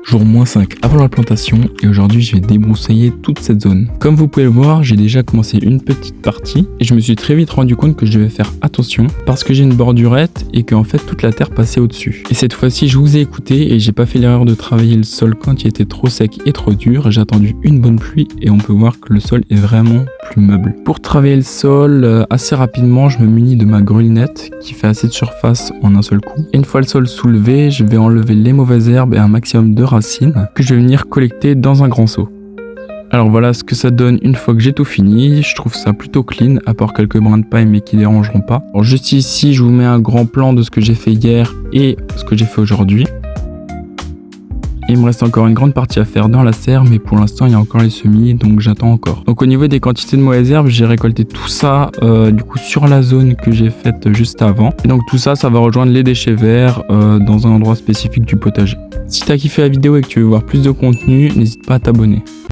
Jour -5 avant la plantation et aujourd'hui je vais débroussailler toute cette zone. Comme vous pouvez le voir, j'ai déjà commencé une petite partie et je me suis très vite rendu compte que je devais faire attention parce que j'ai une bordurette et que en fait toute la terre passait au-dessus. Et cette fois-ci je vous ai écouté et j'ai pas fait l'erreur de travailler le sol quand il était trop sec et trop dur. J'ai attendu une bonne pluie et on peut voir que le sol est vraiment plus meuble. Pour travailler le sol assez rapidement, je me munis de ma grelinette qui fait assez de surface en un seul coup. Et une fois le sol soulevé, je vais enlever les mauvaises herbes et un maximum de racines que je vais venir collecter dans un grand seau. Alors voilà ce que ça donne une fois que j'ai tout fini. Je trouve ça plutôt clean, à part quelques brins de paille mais qui dérangeront pas. Alors juste ici, je vous mets un grand plan de ce que j'ai fait hier et ce que j'ai fait aujourd'hui. Il me reste encore une grande partie à faire dans la serre, mais pour l'instant il y a encore les semis, donc j'attends encore. Donc au niveau des quantités de mauvaises herbes, j'ai récolté tout ça du coup sur la zone que j'ai faite juste avant. Et donc tout ça, ça va rejoindre les déchets verts dans un endroit spécifique du potager. Si t'as kiffé la vidéo et que tu veux voir plus de contenu, n'hésite pas à t'abonner.